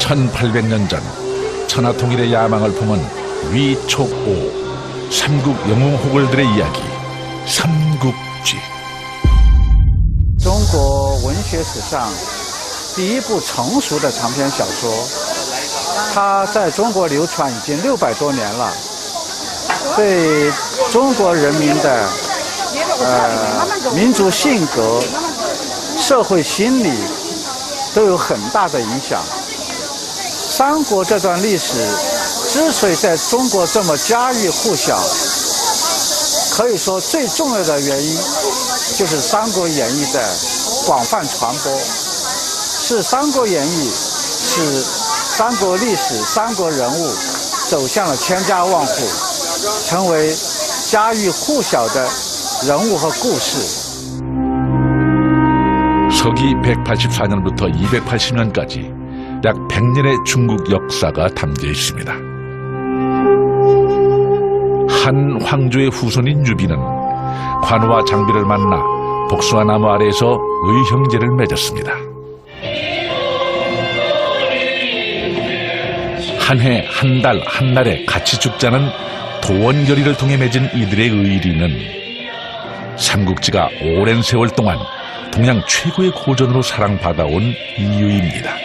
1800년 전 천하통일의 야망을 품은 위촉오 삼국 영웅호걸들의 이야기 삼국지. 中国文学史上第一部成熟的长篇小说，它在中国流传已经600多年了，对中国人民的民族性格、社会心理都有很大的影响。三国这段历史之所以在中国这么家喻户晓，可以说最重要的原因就是《三国演义》的广泛传播，是《三国演义》使三国历史、三国人物走向了千家万户，成为家喻户晓的人物和故事。 서기 184년부터 280년까지 약 100년의 중국 역사가 담겨 있습니다. 한 황조의 후손인 유비는 관우와 장비를 만나 복숭아 나무 아래에서 의형제를 맺었습니다. 한 해, 한 달, 한 날에 같이 죽자는 도원결의를 통해 맺은 이들의 의리는 삼국지가 오랜 세월 동안 동양 최고의 고전으로 사랑받아온 이유입니다.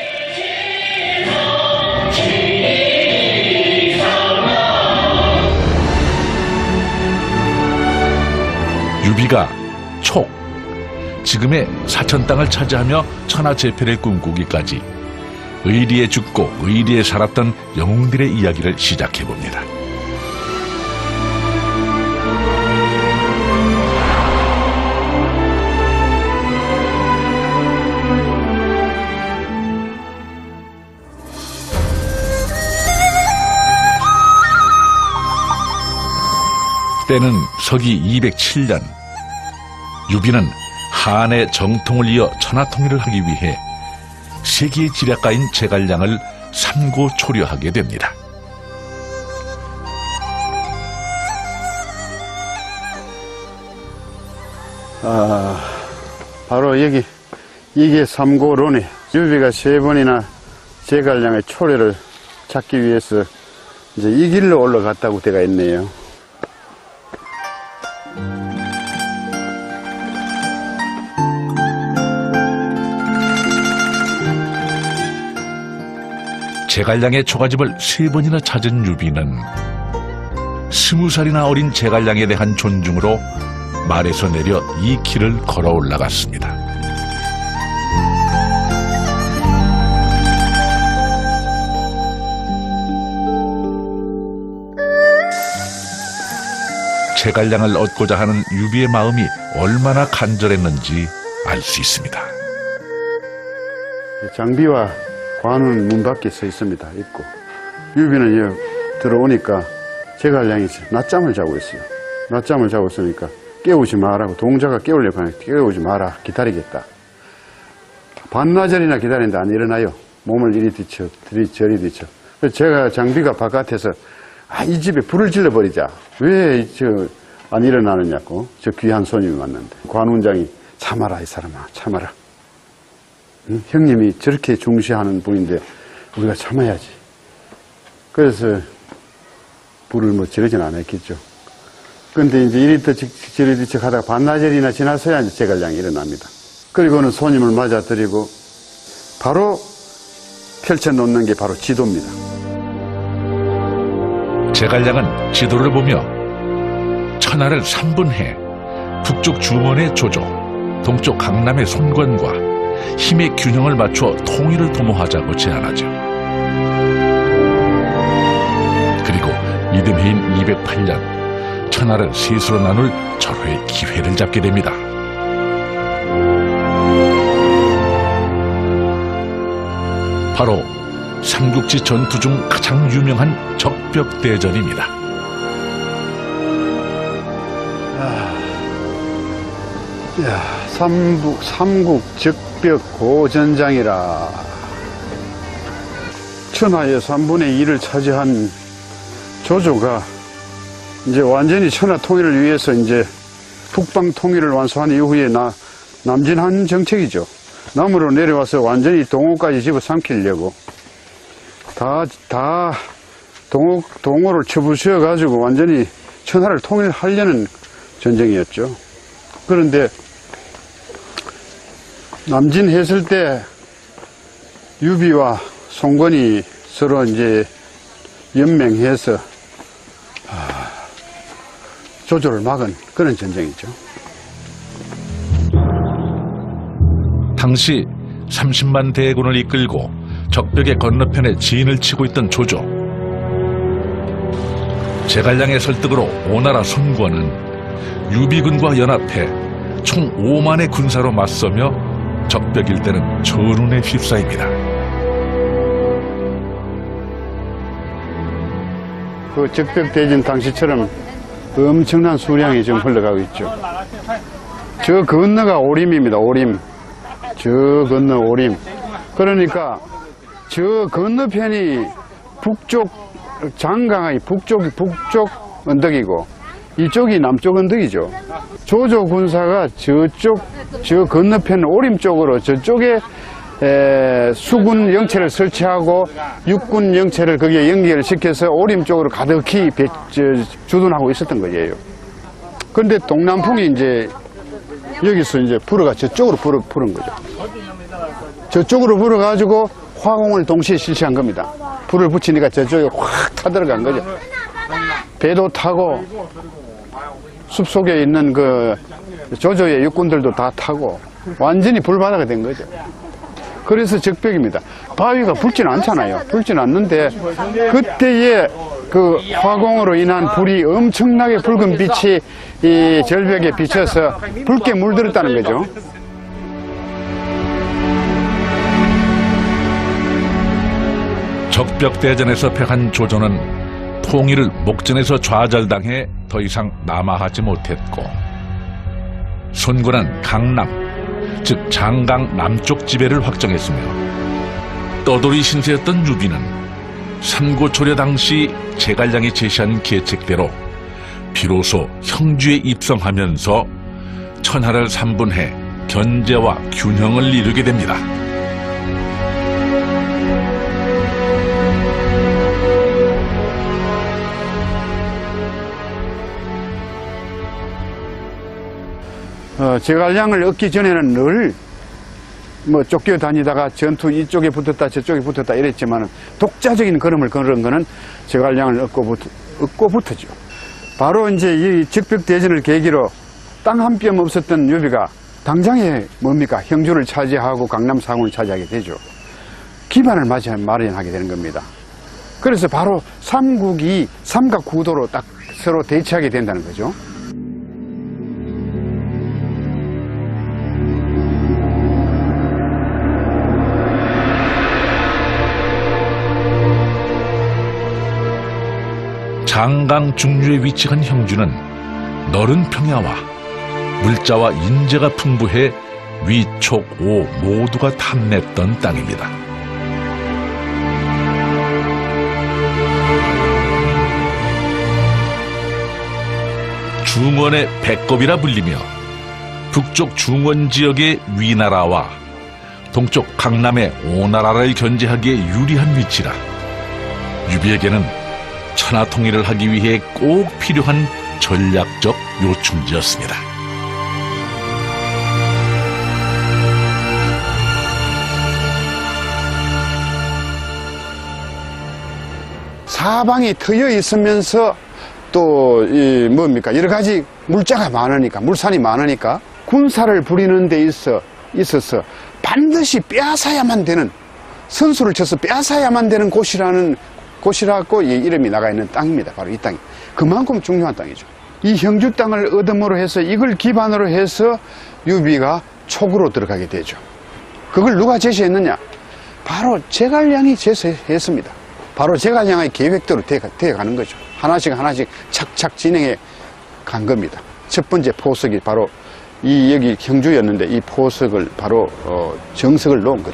유비가 촉, 지금의 사천 땅을 차지하며 천하제패를 꿈꾸기까지 의리에 죽고 의리에 살았던 영웅들의 이야기를 시작해봅니다. 때는 서기 207년, 유비는 한의 정통을 이어 천하통일을 하기 위해 세계의 지략가인 제갈량을 삼고초려하게 됩니다. 바로 여기 이게 삼고론에 유비가 3번이나 제갈량의 초례를 찾기 위해서 이제 이 길로 올라갔다고 되어 있네요. 제갈량의 초가집을 3번이나 찾은 유비는 20살이나 어린 제갈량에 대한 존중으로 말에서 내려 이 길을 걸어 올라갔습니다. 제갈량을 얻고자 하는 유비의 마음이 얼마나 간절했는지 알 수 있습니다. 장비와 관우는 문 밖에 서 있습니다. 있고 유비는 여기 들어오니까 제갈량이 낮잠을 자고 있어요. 낮잠을 자고 있으니까 깨우지 마라고, 동자가 깨우려고 하니까 깨우지 마라, 기다리겠다. 반나절이나 기다리는데 안 일어나요. 몸을 이리 뒤쳐 저리 뒤쳐. 그래서 제가 장비가 바깥에서 이 집에 불을 질러버리자, 왜 안 일어나느냐고, 저 귀한 손님이 왔는데 관운장이 참아라, 이 사람아, 참아라. 응? 형님이 저렇게 중시하는 분인데 우리가 참아야지. 그래서 불을 뭐 지르진 않았겠죠. 그런데 이제 이리부터 저리 하다가 반나절이나 지나서야 이제 제갈량이 일어납니다. 그리고는 손님을 맞아드리고 바로 펼쳐놓는 게 바로 지도입니다. 제갈량은 지도를 보며 천하를 3분해 북쪽 주먼의 조조, 동쪽 강남의 손권과 힘의 균형을 맞춰 통일을 도모하자고 제안하죠. 그리고 이듬해인 208년 천하를 셋으로 나눌 절호의 기회를 잡게 됩니다. 바로 삼국지 전투 중 가장 유명한 적벽대전입니다. 삼국 적벽 고전장이라. 천하의 3분의 1을 차지한 조조가 이제 완전히 천하 통일을 위해서 이제 북방 통일을 완수한 이후에 남진한 정책이죠. 남으로 내려와서 완전히 동호까지 집어삼키려고 다 동호를 쳐부셔가지고 완전히 천하를 통일하려는 전쟁이었죠. 그런데 남진했을 때 유비와 송건이 서로 이제 연맹해서 조조를 막은 그런 전쟁이죠. 당시 30만 대군을 이끌고 적벽의 건너편에 진을 치고 있던 조조. 제갈량의 설득으로 오나라 손권은 유비군과 연합해 총 5만의 군사로 맞서며 적벽 일대는 전운에 휩싸입니다. 그 적벽대진 당시처럼 엄청난 수량이 지금 흘러가고 있죠. 저 건너가 오림입니다. 오림. 저 건너 오림. 그러니까 저 건너편이 북쪽 장강의 북쪽 언덕이고 이쪽이 남쪽 언덕이죠. 조조 군사가 저 건너편 오림 쪽으로 저쪽에 수군 영체를 설치하고 육군 영체를 거기에 연결을 시켜서 오림 쪽으로 가득히 주둔하고 있었던 거예요. 그런데 동남풍이 이제 여기서 이제 불어가 저쪽으로 불은 거죠. 저쪽으로 불어가지고 화공을 동시에 실시한 겁니다. 불을 붙이니까 저쪽에 확 타들어간 거죠. 배도 타고 숲속에 있는 그 조조의 육군들도 다 타고 완전히 불바다가 된 거죠. 그래서 적벽입니다. 바위가 불지는 않잖아요. 불지는 않는데 그때의 그 화공으로 인한 불이 엄청나게 붉은 빛이 이 절벽에 비쳐서 붉게 물들었다는 거죠. 적벽대전에서 패한 조조는 통일을 목전에서 좌절당해 더 이상 남아하지 못했고 손군은 강남, 즉 장강 남쪽 지배를 확정했으며 떠돌이 신세였던 유비는 삼고초려 당시 제갈량이 제시한 계책대로 비로소 형주에 입성하면서 천하를 3분해 견제와 균형을 이루게 됩니다. 제갈량을 얻기 전에는 늘 쫓겨다니다가 전투 이쪽에 붙었다 저쪽에 붙었다 이랬지만 독자적인 걸음을 걸은 거는 제갈량을 얻고 붙었죠. 바로 이제 이 적벽대전을 계기로 땅 한 뼘 없었던 유비가 당장에 뭡니까? 형주를 차지하고 강남 상원을 차지하게 되죠. 기반을 마련하게 되는 겁니다. 그래서 바로 삼국이 삼각구도로 딱 서로 대치하게 된다는 거죠. 장강 중류에 위치한 형주는 너른 평야와 물자와 인재가 풍부해 위촉, 오 모두가 탐냈던 땅입니다. 중원의 백겁이라 불리며 북쪽 중원 지역의 위나라와 동쪽 강남의 오나라를 견제하기에 유리한 위치라 유비에게는 천하 통일을 하기 위해 꼭 필요한 전략적 요충지였습니다. 사방이 트여 있으면서 또 뭡니까 여러 가지 물자가 많으니까 물산이 많으니까 군사를 부리는 데 있어서 반드시 빼앗아야만 되는 선수를 쳐서 빼앗아야만 되는 곳이라고 이름이 나가 있는 땅입니다. 바로 이 땅이 그만큼 중요한 땅이죠. 이 형주 땅을 얻음으로 해서 이걸 기반으로 해서 유비가 촉으로 들어가게 되죠. 그걸 누가 제시했느냐? 바로 제갈량이 제시했습니다. 바로 제갈량의 계획대로 되어가는 거죠. 하나씩 착착 진행해 간 겁니다. 첫 번째 포석이 바로 여기 형주였는데 이 포석을 바로 정석을 놓은 거죠.